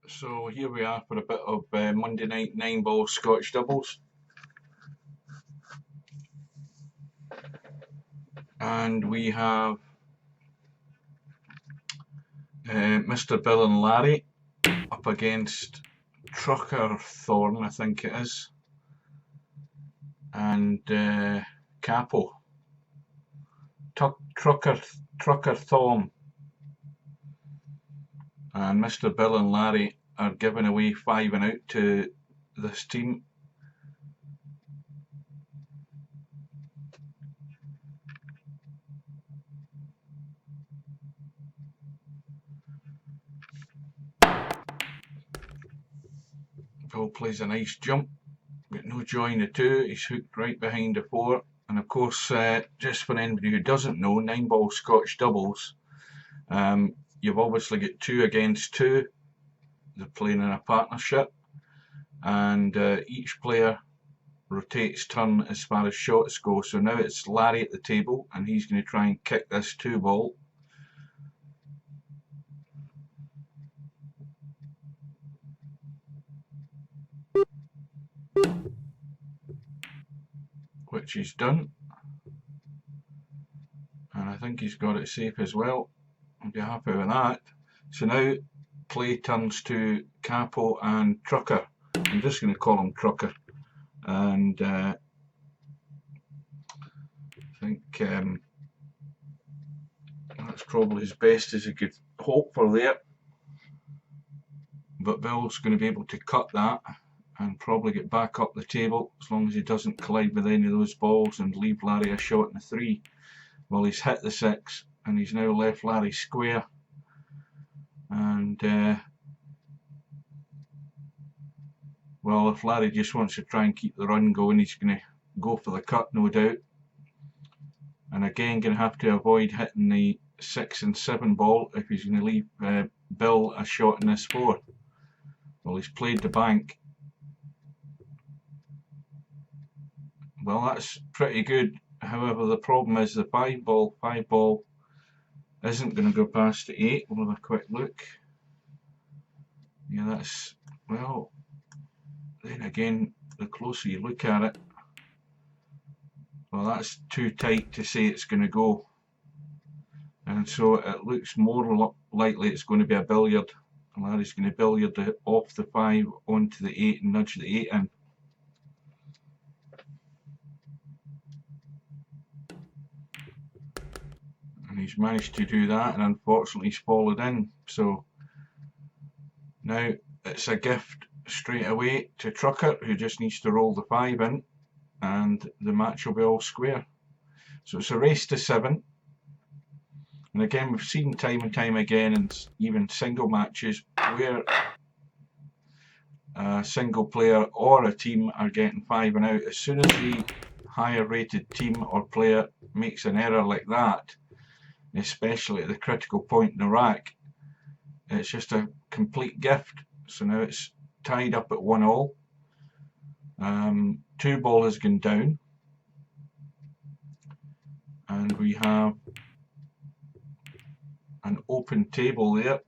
So here we are for a bit of Monday night 9-ball Scotch doubles. And we have Mr. Bill and Larry up against Trucker Thorn, I think it is, and Capo. Trucker Thorn and Mr. Bill and Larry are giving away 5 and out to this team. Bill plays a nice jump, got no joy in the 2, he's hooked right behind the 4, and of course, just for anybody who doesn't know, 9-ball Scotch doubles, you've obviously got 2 against 2, they're playing in a partnership, and each player rotates turn as far as shots go. So now it's Larry at the table, and he's going to try and kick this 2 ball. Which he's done. And I think he's got it safe as well. I'll be happy with that. So now play turns to Capo and Trucker. I'm just going to call him Trucker. And I think that's probably as best as he could hope for there. But Bill's going to be able to cut that and probably get back up the table as long as he doesn't collide with any of those balls and leave Larry a shot in the 3. Well, he's hit the 6 and he's now left Larry square. And well, if Larry just wants to try and keep the run going, he's going to go for the cut, no doubt. And again, going to have to avoid hitting the 6 and 7 ball if he's going to leave Bill a shot in this 4. Well, he's played the bank. Well, that's pretty good. However, the problem is the 5 ball isn't going to go past the 8. We'll have a quick look. Yeah, that's, well, then again, the closer you look at it, well, that's too tight to say it's going to go. And so it looks more likely it's going to be a billiard. Larry's going to billiard off the 5 onto the 8 and nudge the 8 in. And he's managed to do that, and unfortunately he's followed in. So now it's a gift straight away to Trucker, who just needs to roll the 5 in, and the match will be all square. So it's a race to 7. And again, we've seen time and time again, and even single matches, where a single player or a team are getting 5 and out. As soon as the higher rated team or player makes an error like that, especially at the critical point in the rack, it's just a complete gift. So now it's tied up at 1-all. 2 ball has gone down, and we have an open table there.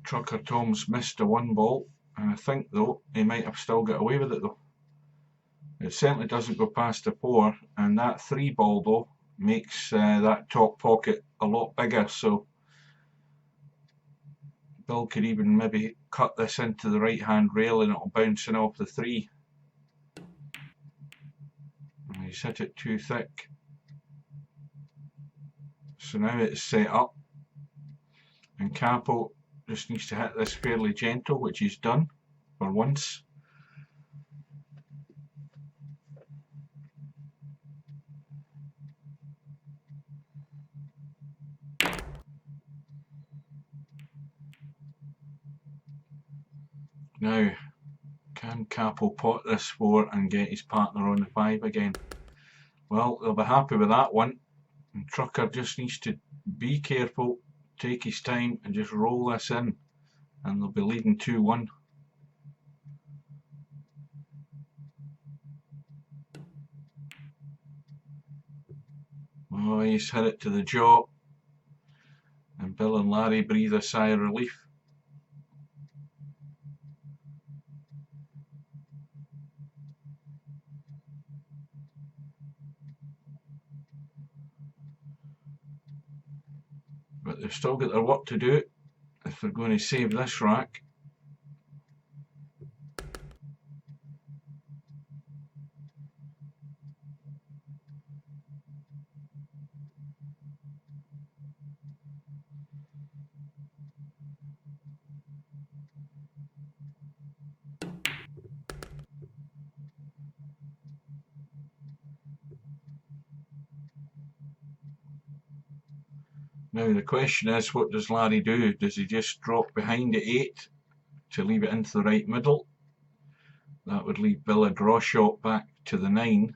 Trucker Tom's missed a 1 ball, and I think though he might have still got away with it though. It certainly doesn't go past the 4, and that 3 ball though makes that top pocket a lot bigger, so Bill could even maybe cut this into the right hand rail and it'll bounce in off the 3. And he's hit it too thick. So now it's set up, and Capo just needs to hit this fairly gentle, which he's done for once. Now, can Capo pot this 4 and get his partner on the 5 again? Well, they'll be happy with that one. And Trucker just needs to be careful, take his time, and just roll this in, and they'll be leading 2-1. Oh, he's hit it to the jaw, and Bill and Larry breathe a sigh of relief. But they've still got their work to do if they're going to save this rack. Now the question is, what does Larry do? Does he just drop behind the 8 to leave it into the right middle? That would leave Bill a draw shot back to the 9.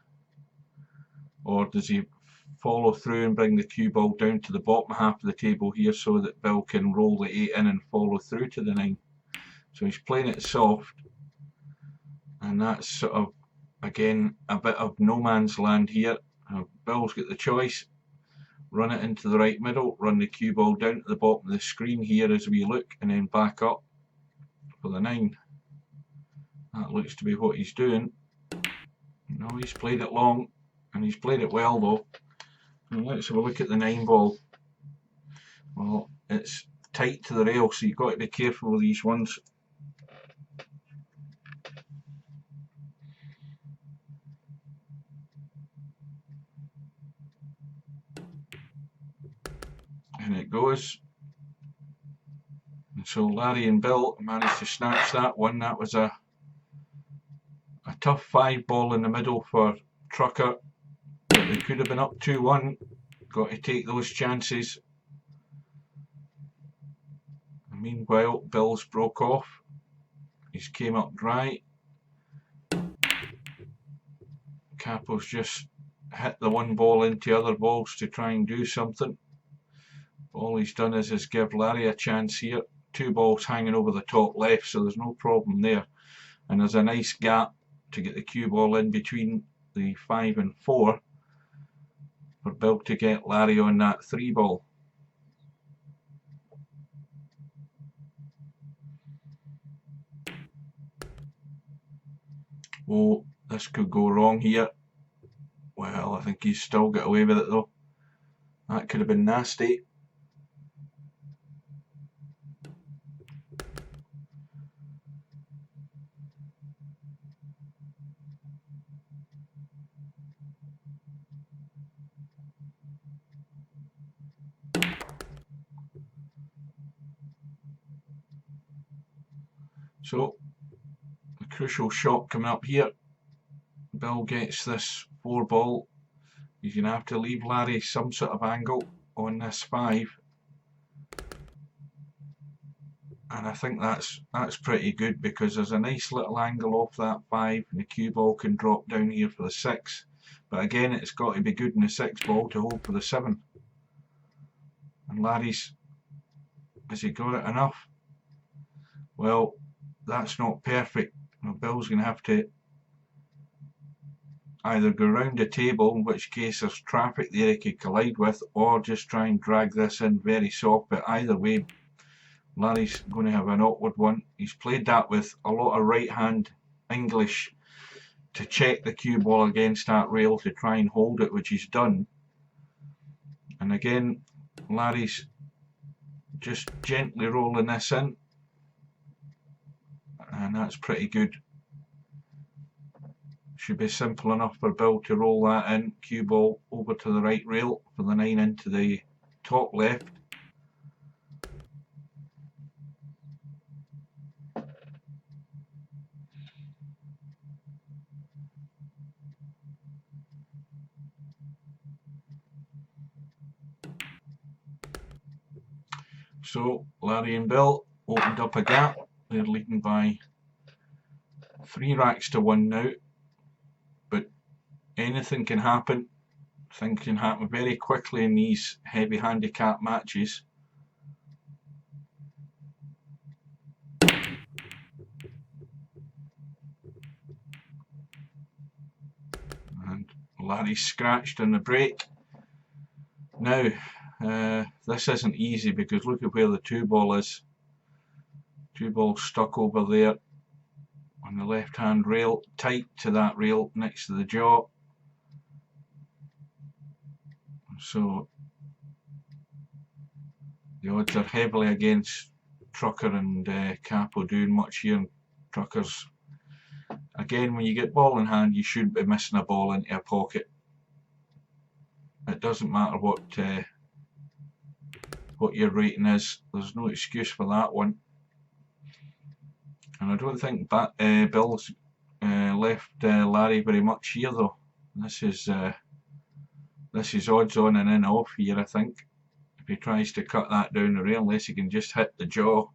Or does he follow through and bring the cue ball down to the bottom half of the table here so that Bill can roll the 8 in and follow through to the 9? So he's playing it soft, and that's sort of, again, a bit of no man's land here. Bill's got the choice. Run it into the right middle, run the cue ball down to the bottom of the screen here as we look, and then back up for the 9. That looks to be what he's doing. No, he's played it long, and he's played it well though. And let's have a look at the 9 ball. Well, it's tight to the rail, so you've got to be careful with these ones. And it goes. And so Larry and Bill managed to snatch that one. That was a tough 5 ball in the middle for Trucker, but they could have been up 2-1. Got to take those chances. And meanwhile, Bill's broke off. He's came up dry. Capo's just hit the 1 ball into other balls to try and do something. All he's done is give Larry a chance here. 2 balls hanging over the top left, so there's no problem there. And there's a nice gap to get the cue ball in between the 5 and 4 for Bill to get Larry on that 3 ball. Oh, this could go wrong here. Well, I think he's still got away with it though. That could have been nasty. So, the crucial shot coming up here. Bill gets this 4 ball. He's going to have to leave Larry some sort of angle on this 5. And I think that's pretty good, because there's a nice little angle off that 5 and the cue ball can drop down here for the 6. But again, it's got to be good in the 6 ball to hold for the 7. And Larry's, has he got it enough? Well, that's not perfect. Well, Bill's going to have to either go round the table, in which case there's traffic there he could collide with, or just try and drag this in very soft. But either way, Larry's going to have an awkward one. He's played that with a lot of right hand English to check the cue ball against that rail to try and hold it, which he's done. And again, Larry's just gently rolling this in, and that's pretty good. Should be simple enough for Bill to roll that in, cue ball over to the right rail for the 9 into the top left. So Larry and Bill opened up a gap. They're leading by 3 racks to 1 now. But anything can happen. Things can happen very quickly in these heavy handicap matches. And Larry scratched on the break. Now, this isn't easy, because look at where the 2 ball is. 2 ball stuck over there on the left hand rail, tight to that rail next to the jaw. So the odds are heavily against Trucker and Capo doing much here. And Trucker's, again, when you get ball in hand, you shouldn't be missing a ball into a pocket. It doesn't matter what your rating is. There's no excuse for that one. And I don't think Bill's left Larry very much here though. This is odds on and in off here, I think. If he tries to cut that down the rail, unless he can just hit the jaw,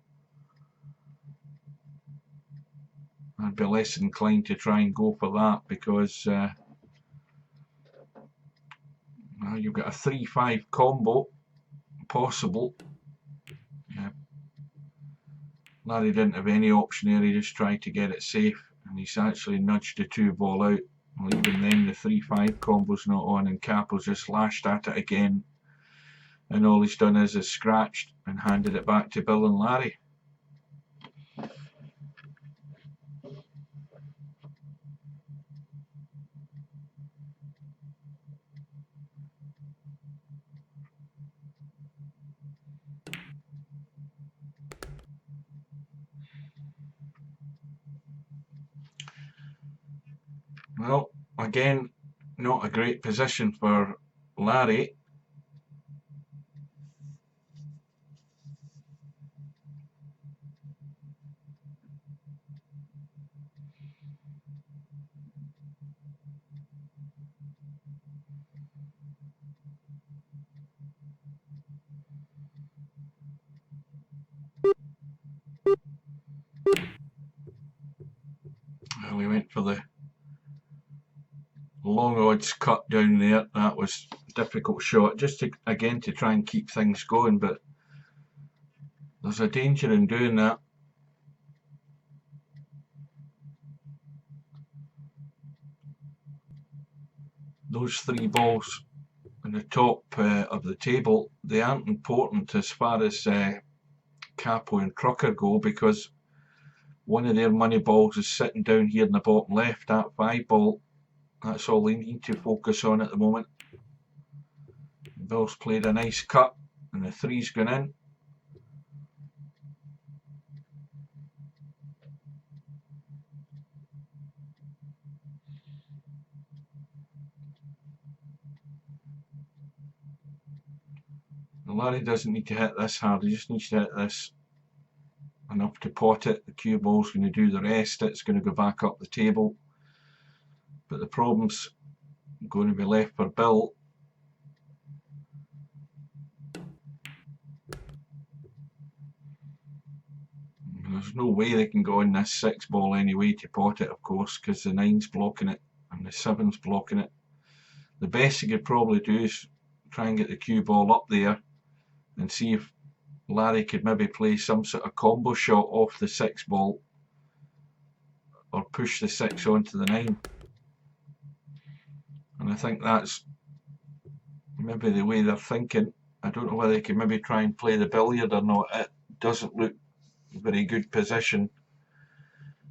I'd be less inclined to try and go for that, because well, you've got a 3-5 combo possible. Yeah. Larry didn't have any option there, he just tried to get it safe, and he's actually nudged the 2-ball out. Well, even then the 3-5 combo's not on, and Capo's just lashed at it again, and all he's done is scratched and handed it back to Bill and Larry. Well, again, not a great position for Larry. Well, we went for the long odds cut down there. That was a difficult shot, just to try and keep things going, but there's a danger in doing that. Those 3 balls in the top of the table, they aren't important as far as Capo and Trucker go, because one of their money balls is sitting down here in the bottom left. That 5 ball, that's all they need to focus on at the moment. Bill's played a nice cut and the 3's gone in. Larry doesn't need to hit this hard, he just needs to hit this enough to pot it. The cue ball's going to do the rest, it's going to go back up the table. But the problem's going to be left for Bill. There's no way they can go in this 6 ball anyway to pot it, of course, because the 9's blocking it and the 7's blocking it. The best he could probably do is try and get the cue ball up there and see if Larry could maybe play some sort of combo shot off the 6 ball, or push the 6 onto the 9. And I think that's maybe the way they're thinking. I don't know whether they can maybe try and play the billiard or not. It doesn't look a very good position,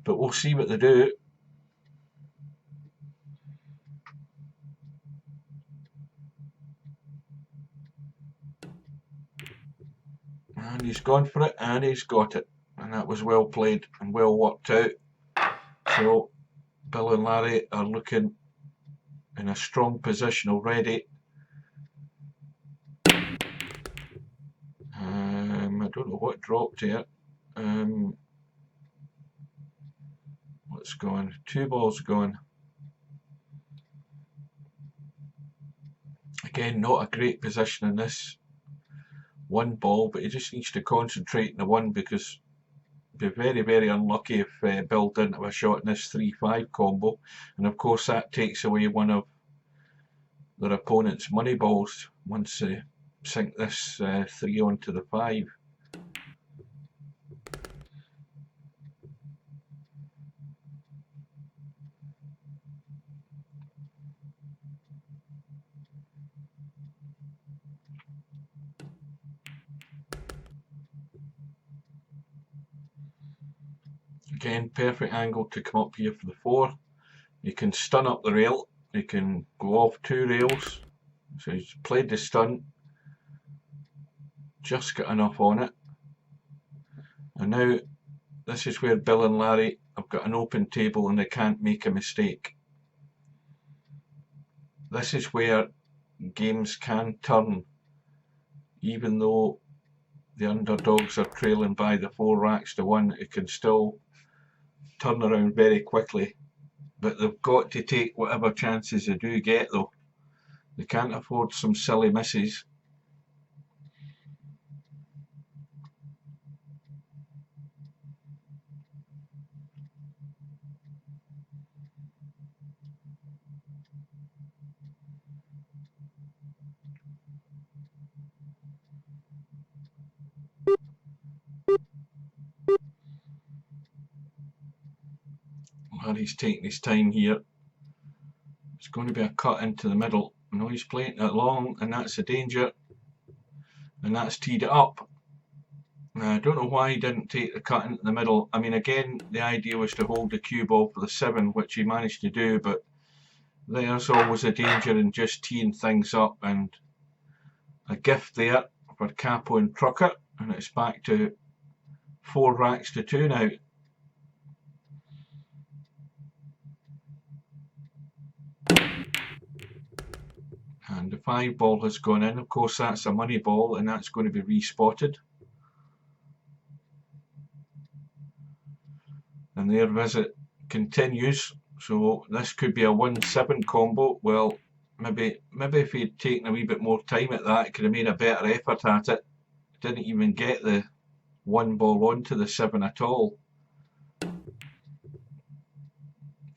but we'll see what they do. And he's gone for it, and he's got it, and that was well played and well worked out. So Bill and Larry are looking in a strong position already. I don't know what dropped here. What's gone? 2 balls gone. Again, not a great position in this 1 ball, but he just needs to concentrate on the 1, because it'd be very, very unlucky if Bill didn't have a shot in this 3-5 combo, and of course that takes away one of their opponent's money balls once they sink this 3 onto the 5. Again, perfect angle to come up here for the 4. You can stun up the rail, you can go off 2 rails, So he's played the stunt, just got enough on it. And now this is where Bill and Larry have got an open table and they can't make a mistake. This is where games can turn, even though the underdogs are trailing by the 4 racks to 1, it can still turn around very quickly. But they've got to take whatever chances they do get though. They can't afford some silly misses. Larry's taking his time here. It's going to be a cut into the middle. No, he's playing it long, and that's a danger. And that's teed it up. I don't know why he didn't take the cut into the middle. I mean, again, the idea was to hold the cue ball for the 7, which he managed to do, but there's always a danger in just teeing things up, and a gift there for Capo and Trucker, and it's back to 4 racks to 2 now. And the 5 ball has gone in. Of course, that's a money ball, and that's going to be respotted. And their visit continues. So this could be a 1-7 combo. Well, maybe if he'd taken a wee bit more time at that, he could have made a better effort at it. Didn't even get the 1 ball onto the 7 at all.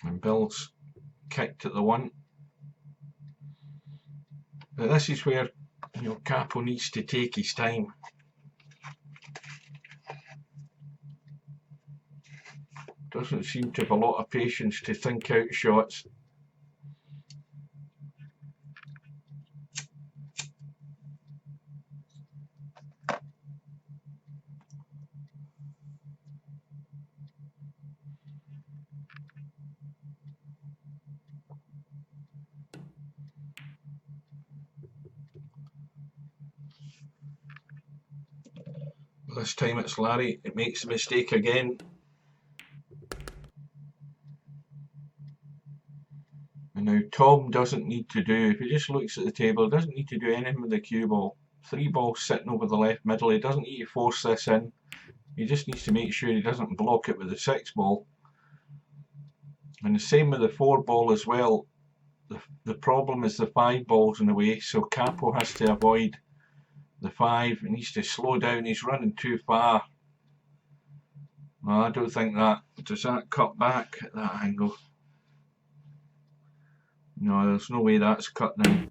And Bill's kicked at the 1. But this is where, you know, Capo needs to take his time. Doesn't seem to have a lot of patience to think out shots. This time it's Larry. It makes a mistake again. And now Tom doesn't need to do, if he just looks at the table, he doesn't need to do anything with the cue ball. 3 balls sitting over the left middle. He doesn't need to force this in. He just needs to make sure he doesn't block it with the 6 ball. And the same with the 4 ball as well. The problem is the 5 ball's in the way, so Capo has to avoid the 5. He needs to slow down. He's running too far. Well, I don't think that. Does that cut back at that angle? No, there's no way that's cut now.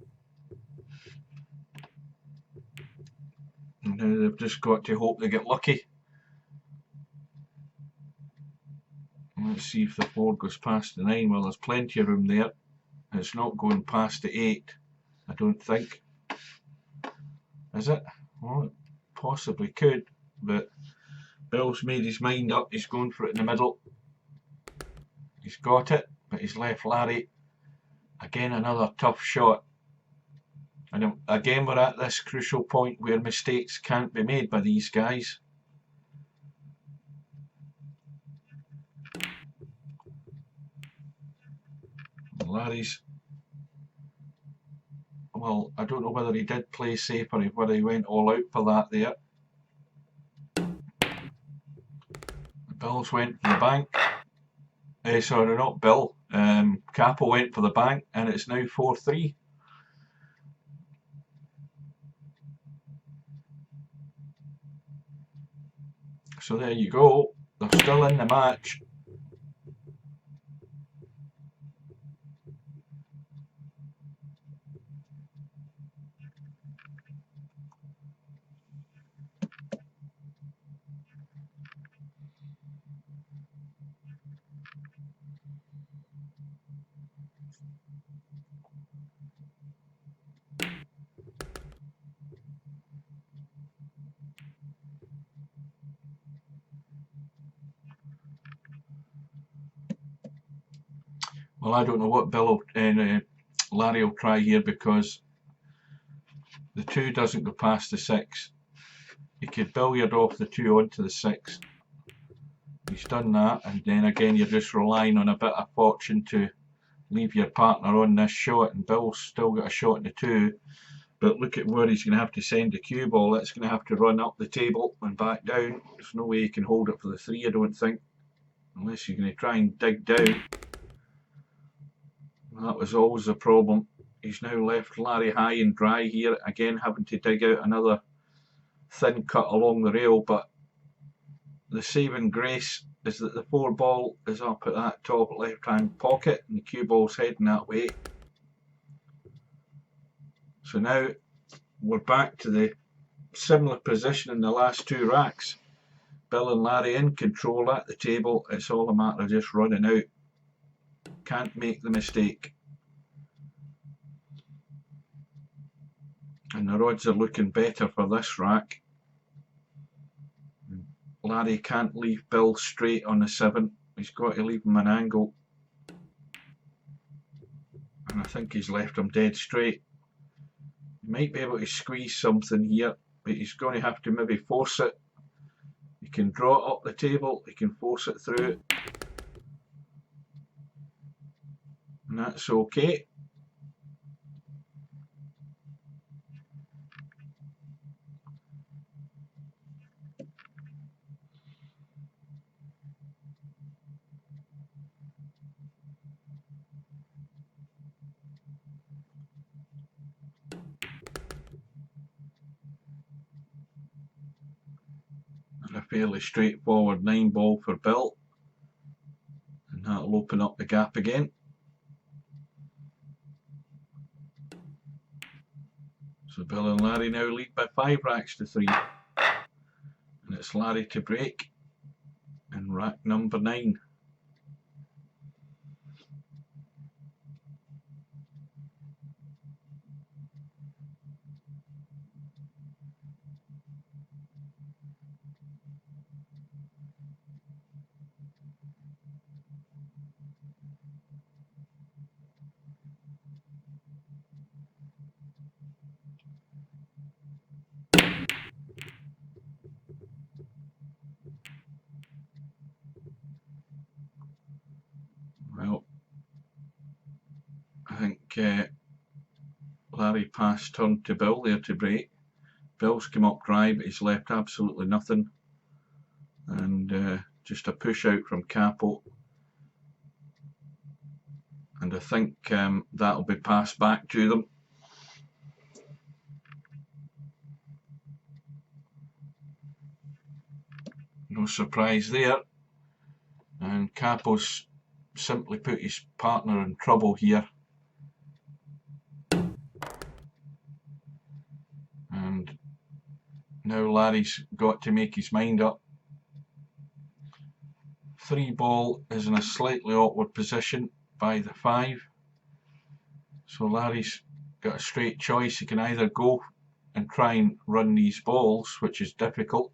And now they've just got to hope they get lucky. Let's see if the 4 goes past the 9. Well, there's plenty of room there. It's not going past the 8, I don't think. Is it? Well, it possibly could, but Bill's made his mind up. He's going for it in the middle. He's got it, but he's left Larry. Again, another tough shot. And again, we're at this crucial point where mistakes can't be made by these guys. And Larry's, well, I don't know whether he did play safe or whether he went all out for that there. Bill's went for the bank. Sorry, not Bill. Capo went for the bank, and it's now 4-3. So there you go. They're still in the match. Well, I don't know what Bill and Larry will try here, because the 2 doesn't go past the 6. You could billiard off the 2 onto the 6. He's done that, and then again you're just relying on a bit of fortune to leave your partner on this shot, and Bill's still got a shot in the 2. But look at where he's going to have to send the cue ball. That's going to have to run up the table and back down. There's no way he can hold it for the 3, I don't think. Unless you're going to try and dig down. That was always the problem. He's now left Larry high and dry here. Again, having to dig out another thin cut along the rail. But the saving grace is that the 4 ball is up at that top left-hand pocket. And the cue ball's heading that way. So now we're back to the similar position in the last 2 racks. Bill and Larry in control at the table. It's all a matter of just running out. Can't make the mistake. And the odds are looking better for this rack. Larry can't leave Bill straight on the 7. He's got to leave him an angle. And I think he's left him dead straight. He might be able to squeeze something here, but he's going to have to maybe force it. He can draw it up the table, he can force it through. And that's okay. A fairly straightforward 9 ball for Bill, and that'll open up the gap again. So Bill and Larry now lead by 5 racks to 3, and it's Larry to break in rack number 9. Well, I think Larry passed turn to Bill there to break. Bill's come up dry, but he's left absolutely nothing. And just a push out from Capo. And I think that'll be passed back to them. No surprise there. And Capo's simply put his partner in trouble here. And now Larry's got to make his mind up. 3 ball is in a slightly awkward position by the 5. So Larry's got a straight choice. He can either go and try and run these balls, which is difficult.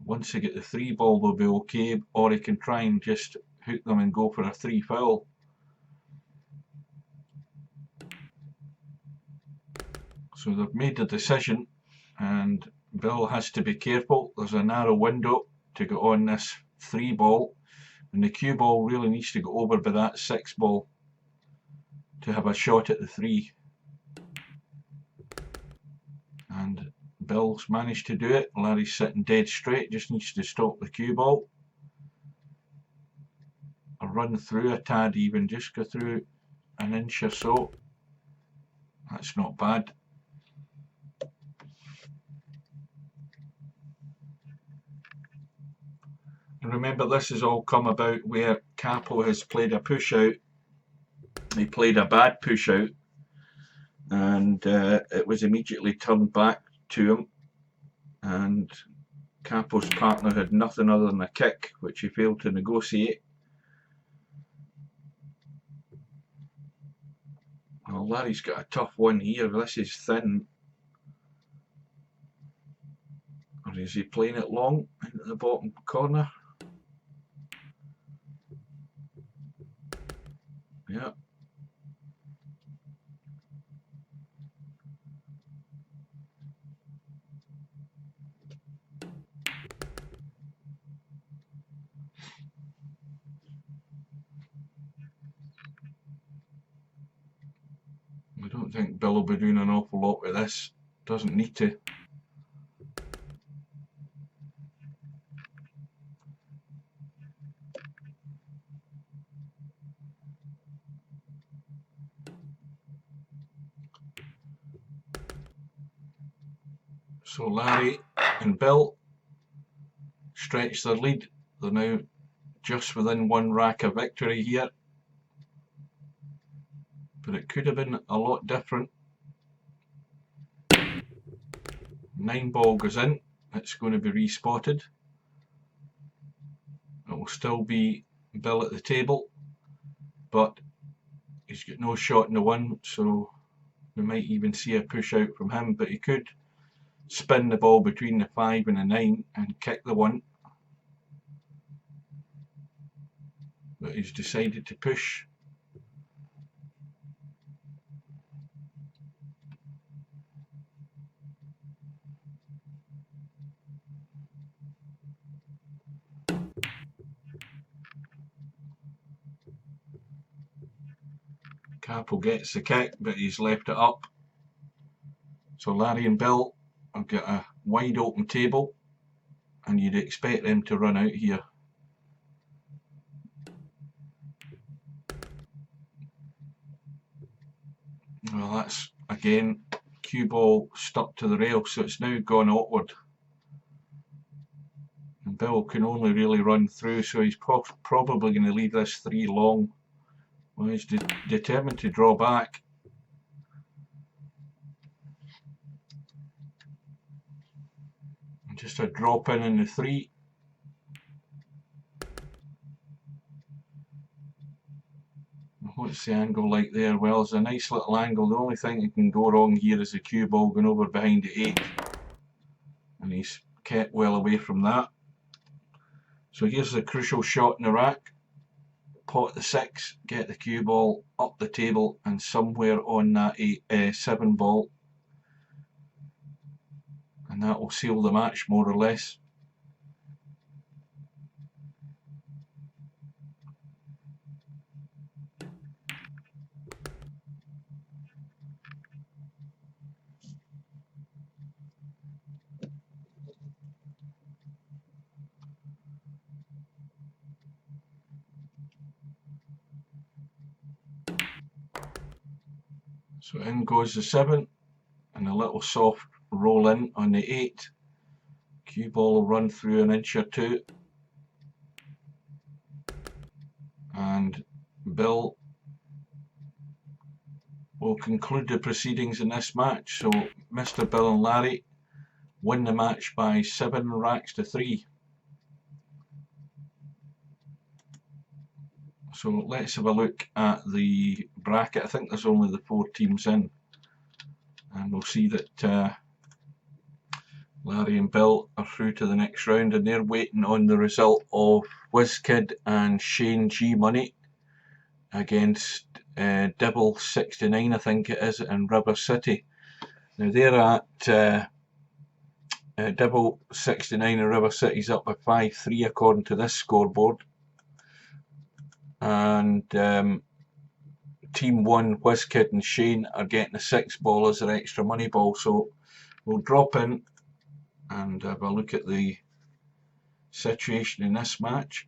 Once they get the 3 ball they'll be okay, or he can try and just hook them and go for a 3 foul. So they've made the decision, and Bill has to be careful. There's a narrow window to get on this 3 ball, and the cue ball really needs to go over by that 6 ball to have a shot at the 3. And Bill's managed to do it. Larry's sitting dead straight, just needs to stop the cue ball. Or run through a tad even, just go through an inch or so. That's not bad. And remember, this has all come about where Capo has played a push out. He played a bad push out, and it was immediately turned back to him. And Capo's partner had nothing other than a kick, which he failed to negotiate. Well, Larry's got a tough one here. This is thin. Or is he playing it long into the bottom corner? Yeah. don't think Bill will be doing an awful lot with this. Doesn't need to. So Larry and Bill stretch their lead. They're now just within one rack of victory here. But it could have been a lot different. 9 ball goes in. It's going to be respotted. It will still be Bill at the table, but he's got no shot in the 1, so we might even see a push out from him, but he could spin the ball between the 5 and the 9 and kick the 1. But he's decided to push. Capel gets the kick, but he's left it up. So Larry and Bill have got a wide open table, and you'd expect them to run out here. Well, that's again cue ball stuck to the rail, so it's now gone outward. And Bill can only really run through, so he's probably going to leave this 3 long. Well, he's determined to draw back. And just a drop in the 3. What's the angle like there? Well, it's a nice little angle. The only thing that can go wrong here is the cue ball going over behind the 8. And he's kept well away from that. So here's the crucial shot in the rack. Pot the 6, get the cue ball up the table and somewhere on that 7 ball. And that will seal the match more or less. So in goes the 7 and a little soft roll in on the 8. Cue ball will run through an inch or 2. And Bill will conclude the proceedings in this match. So Mr. Bill and Larry win the match by 7 racks to 3. So let's have a look at the bracket. I think there's only the 4 teams in, and we'll see that Larry and Bill are through to the next round, and they're waiting on the result of WizKid and Shane G Money against Dibble 69, I think it is, in River City. Now they're at Dibble 69 in River City's up by 5-3 according to this scoreboard. And Team 1, WizKid and Shane, are getting a 6 ball as their extra money ball. So we'll drop in and have a look at the situation in this match.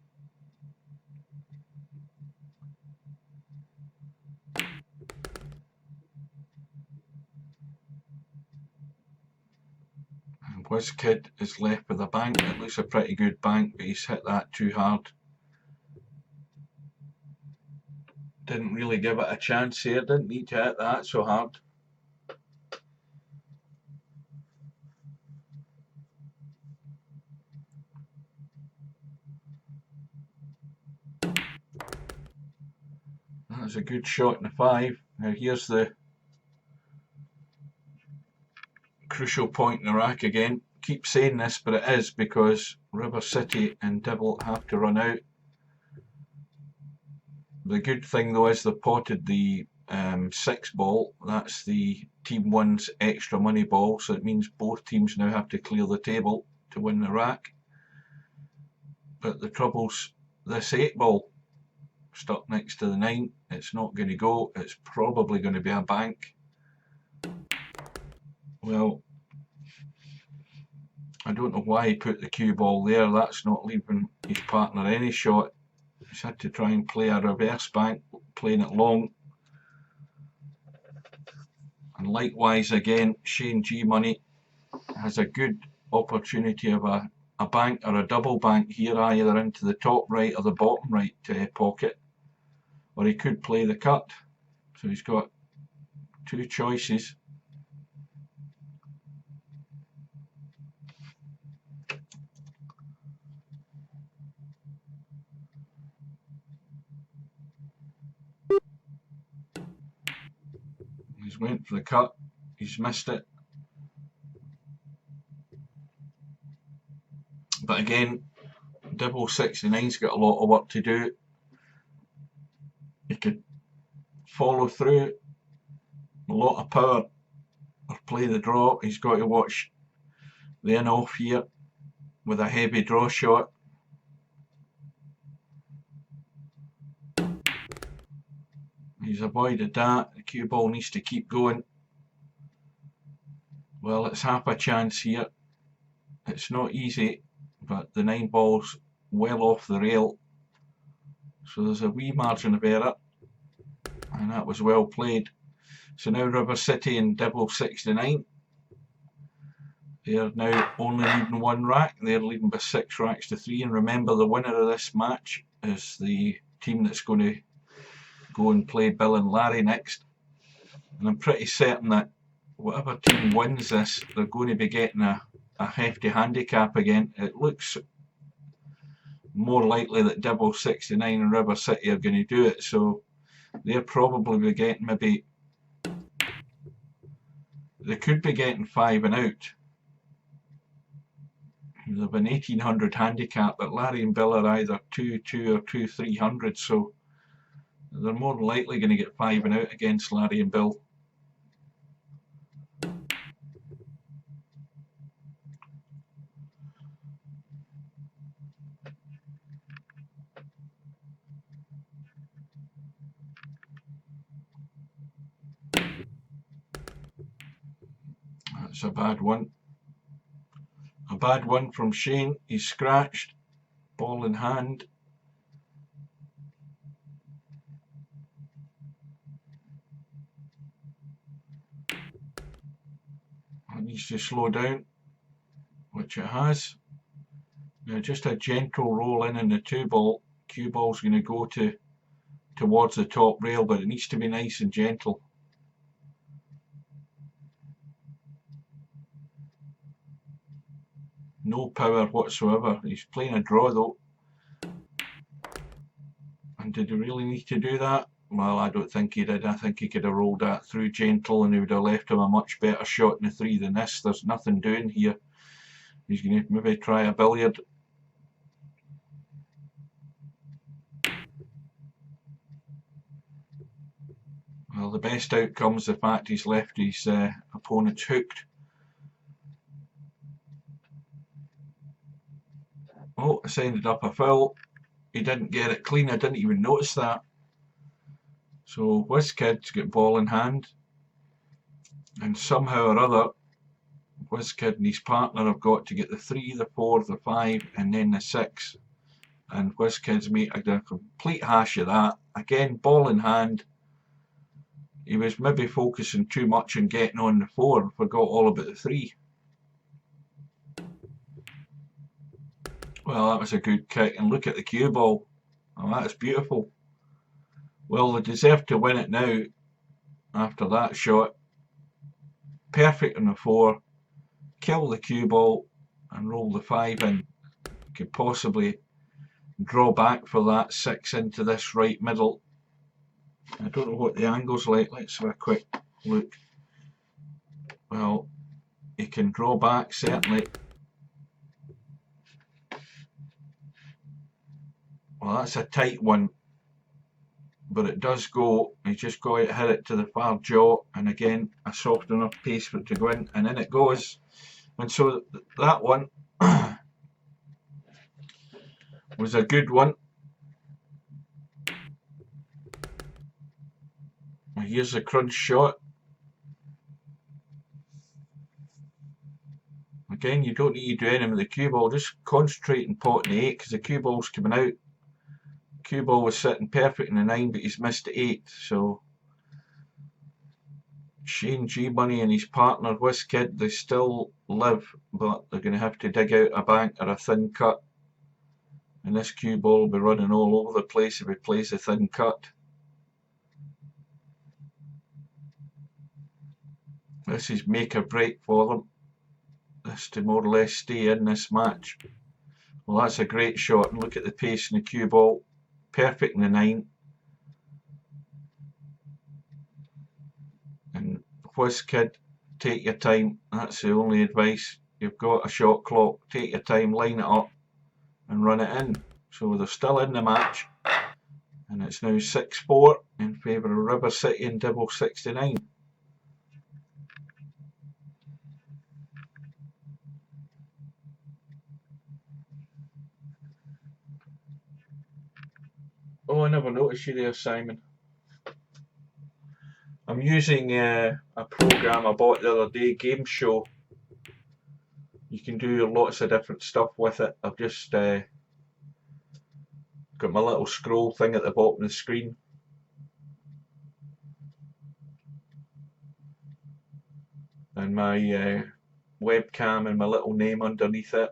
And WizKid is left with a bank. It looks a pretty good bank, but he's hit that too hard. Didn't really give it a chance here, didn't need to hit that so hard. That's a good shot in the 5. Now here's the crucial point in the rack again. Keep saying this, but it is, because River City and Dibble have to run out. The good thing though is they potted the 6 ball. That's the Team 1's extra money ball, so it means both teams now have to clear the table to win the rack. But the trouble's this 8 ball stuck next to the 9. It's not going to go. It's probably going to be a bank. Well, I don't know why he put the cue ball there. That's not leaving his partner any shot. He's had to try and play a reverse bank, playing it long. And likewise again, Shane G Money has a good opportunity of a bank or a double bank here, either into the top right or the bottom right pocket, or he could play the cut. So he's got two choices. He's went for the cut, he's missed it. But again, Dibble 69's got a lot of work to do. He could follow through, a lot of power, or play the draw. He's got to watch the in off here with a heavy draw shot. He's avoided that. The cue ball needs to keep going. Well, it's half a chance here. It's not easy, but the 9 ball's well off the rail. So there's a wee margin of error, and that was well played. So now River City and Dibble 69, they're now only leading 1 rack. They're leading by 6 racks to 3. And remember, the winner of this match is the team that's going to go and play Bill and Larry next. And I'm pretty certain that whatever team wins this, they're going to be getting a hefty handicap again. It looks more likely that Dibble 69 and River City are going to do it. So they're probably be getting maybe, they could be getting 5 and out. They've an 1800 handicap, but Larry and Bill are either 2-2 or 2-300, so they're more than likely going to get 5 and out against Larry and Bill. That's a bad one. A bad one from Shane. He's scratched. Ball in hand. It needs to slow down, which it has. Now just a gentle roll in the 2 ball. Cue ball's going to go towards the top rail, but it needs to be nice and gentle. No power whatsoever. He's playing a draw though. And did he really need to do that? Well, I don't think he did. I think he could have rolled that through gentle and he would have left him a much better shot in the 3 than this. There's nothing doing here. He's going to maybe try a billiard. Well, the best outcome's the fact he's left his opponents hooked. Oh, it's ended up a foul. He didn't get it clean. I didn't even notice that. So WizKid's got ball in hand, and somehow or other, WizKid and his partner have got to get the 3, the 4, the 5, and then the 6. And WizKid's made a complete hash of that. Again, ball in hand. He was maybe focusing too much on getting on the 4 and forgot all about the 3. Well, that was a good kick, and look at the cue ball. Oh, that's beautiful. Well, they deserve to win it now after that shot. Perfect on the 4, kill the cue ball and roll the 5 in. Could possibly draw back for that 6 into this right middle. I don't know what the angle's like. Let's have a quick look. Well, he can draw back certainly. Well, that's a tight one, but it does go. He's just got to hit it to the far jaw, and again a soft enough pace for it to go in, and in it goes. And so that one was a good one. Here's the crunch shot. Again, you don't need to do anything with the cue ball, just concentrate on potting the 8 because the cue ball's coming out. Cue ball was sitting perfect in the 9, but he's missed the 8, so Shane G Money and his partner WizKid, they still live, but they're going to have to dig out a bank or a thin cut, and this cue ball will be running all over the place if he plays a thin cut. This is make or break for them. This to more or less stay in this match. Well, that's a great shot, and look at the pace in the cue ball. Perfect in the 9. And WizKid, take your time. That's the only advice. You've got a shot clock. Take your time, line it up, and run it in. So they're still in the match, and it's now 6-4 in favour of River City and Dibble 69. Oh, I never noticed you there, Simon. I'm using a program I bought the other day, Gameshow. You can do lots of different stuff with it. I've just got my little scroll thing at the bottom of the screen. And my webcam and my little name underneath it.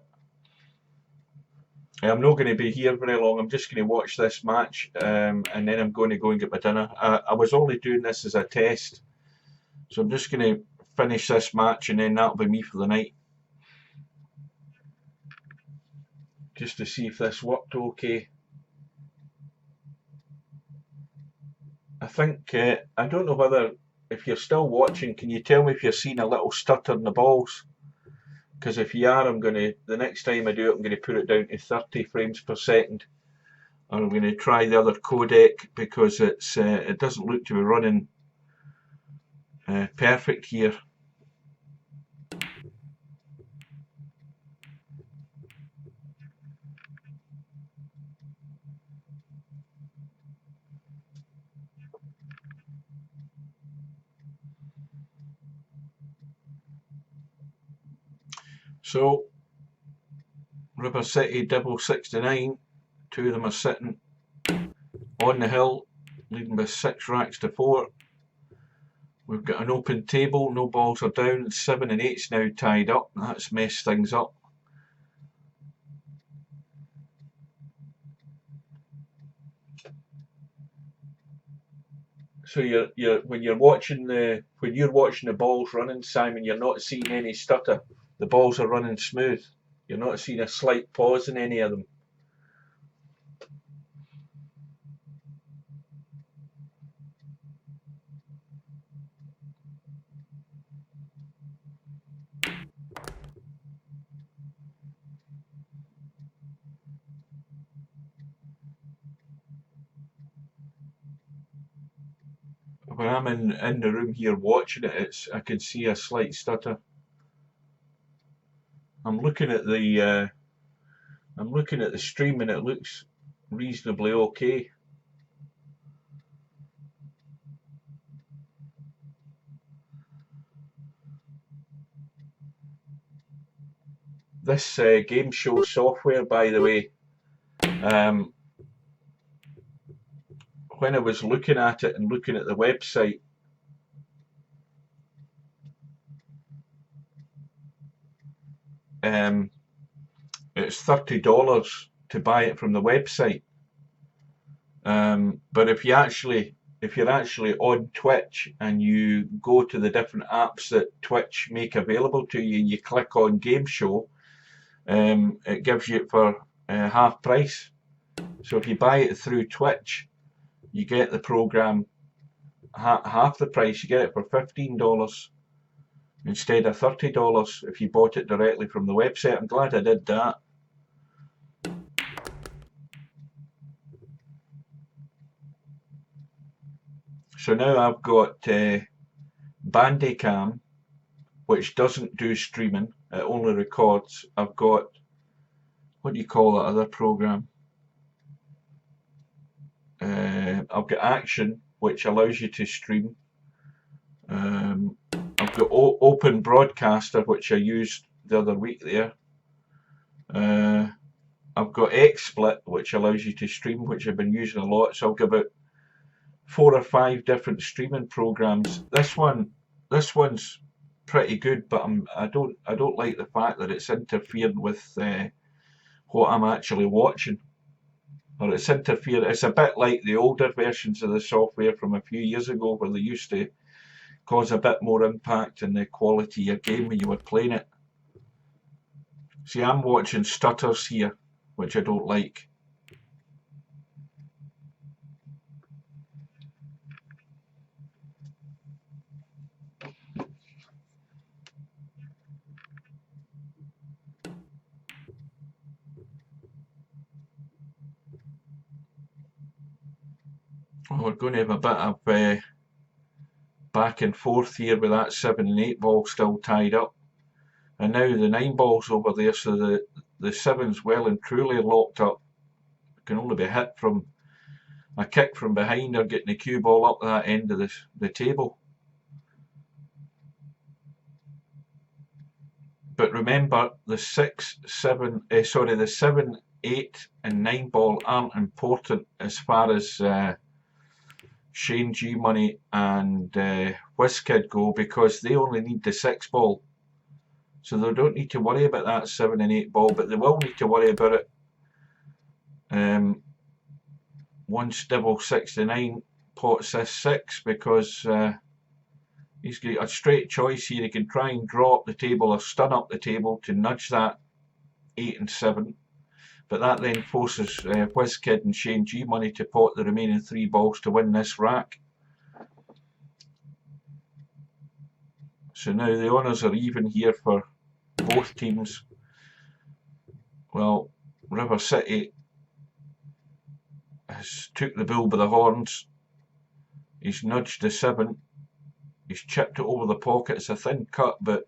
I'm not going to be here very long. I'm just going to watch this match and then I'm going to go and get my dinner. I was only doing this as a test, so I'm just going to finish this match and then that'll be me for the night. Just to see if this worked okay. I think, I don't know whether, if you're still watching, can you tell me if you're seeing a little stutter in the balls? Because if you are, the next time I do it, I'm going to put it down to 30 frames per second. And I'm going to try the other codec because it doesn't look to be running perfect here. So, River City, Dibble 69, 2 of them are sitting on the hill, leading by 6 racks to 4. We've got an open table, no balls are down, 7 and 8's now tied up, that's messed things up. So when you're watching the balls running, Simon, you're not seeing any stutter. The balls are running smooth. You're not seeing a slight pause in any of them. When I'm in the room here watching it, I can see a slight stutter. I'm looking at the stream and it looks reasonably okay. This Gameshow software, by the way, when I was looking at it and looking at the website, it's $30 to buy it from the website. But if you're actually on Twitch and you go to the different apps that Twitch make available to you and you click on Gameshow, it gives you it for half price. So if you buy it through Twitch, you get the program half the price. You get it for $15 instead of $30 if you bought it directly from the website. I'm glad I did that. So now I've got Bandicam, which doesn't do streaming, it only records. I've got, what do you call that other program? I've got Action, which allows you to stream. I've got Open Broadcaster, which I used the other week there. I've got XSplit, which allows you to stream, which I've been using a lot. So I've got about 4 or 5 different streaming programs. This one's pretty good, but I don't like the fact that it's interfering with what I'm actually watching. Or it's interfering. It's a bit like the older versions of the software from a few years ago, where they used to cause a bit more impact in the quality of your game when you were playing it. See, I'm watching stutters here, which I don't like. Well, we're going to have a bit of back and forth here with that 7 and 8 ball still tied up. And now the 9 ball's over there, so the 7's well and truly locked up. It can only be hit from a kick from behind or getting the cue ball up that end of the table. But remember, the 7, 8 and 9 ball aren't important as far as Shane G Money and WizKid go, because they only need the 6 ball. So they don't need to worry about that 7 and 8 ball, but they will need to worry about it once Dibble 69 pots this 6, because he's got a straight choice here. He can try and draw up the table or stun up the table to nudge that 8 and 7, but that then forces WizKid and Shane G Money to pot the remaining 3 balls to win this rack. So now the honours are even here for both teams. Well, River City has took the bull by the horns. He's nudged the 7. He's chipped it over the pocket. It's a thin cut, but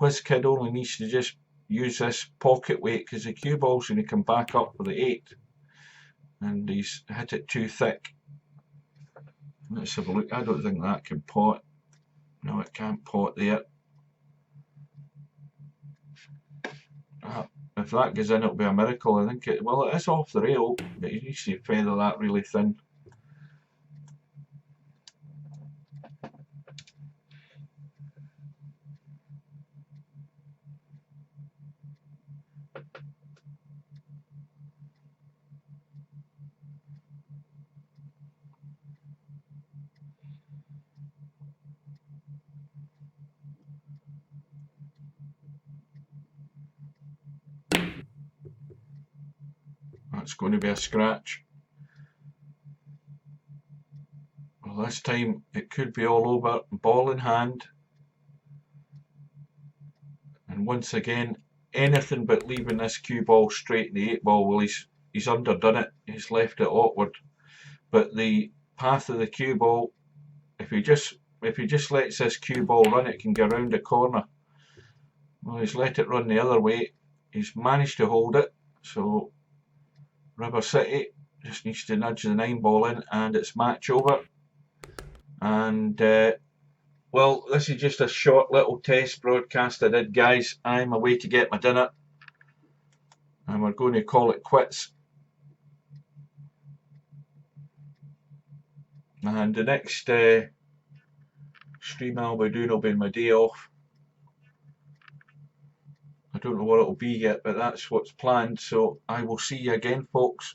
WizKid only needs to just use this pocket weight, because the cue ball's going to come back up for the 8. And he's hit it too thick. Let's have a look. I don't think that can pot. No, it can't pot there. If that goes in, it'll be a miracle. I think it. Well, it is off the rail, but you need to feather that really thin. That's going to be a scratch. Well, this time it could be all over. Ball in hand. And once again, anything but leaving this cue ball straight in the 8 ball. Well, he's underdone it. He's left it awkward. But the path of the cue ball, if he just lets this cue ball run, it can go around the corner. Well, he's let it run the other way. He's managed to hold it. So River City just needs to nudge the 9 ball in, and it's match over. And well, this is just a short little test broadcast I did, guys. I'm away to get my dinner, and we're going to call it quits. And the next stream I'll be doing will be my day off. I don't know what it'll be yet, but that's what's planned. So I will see you again, folks.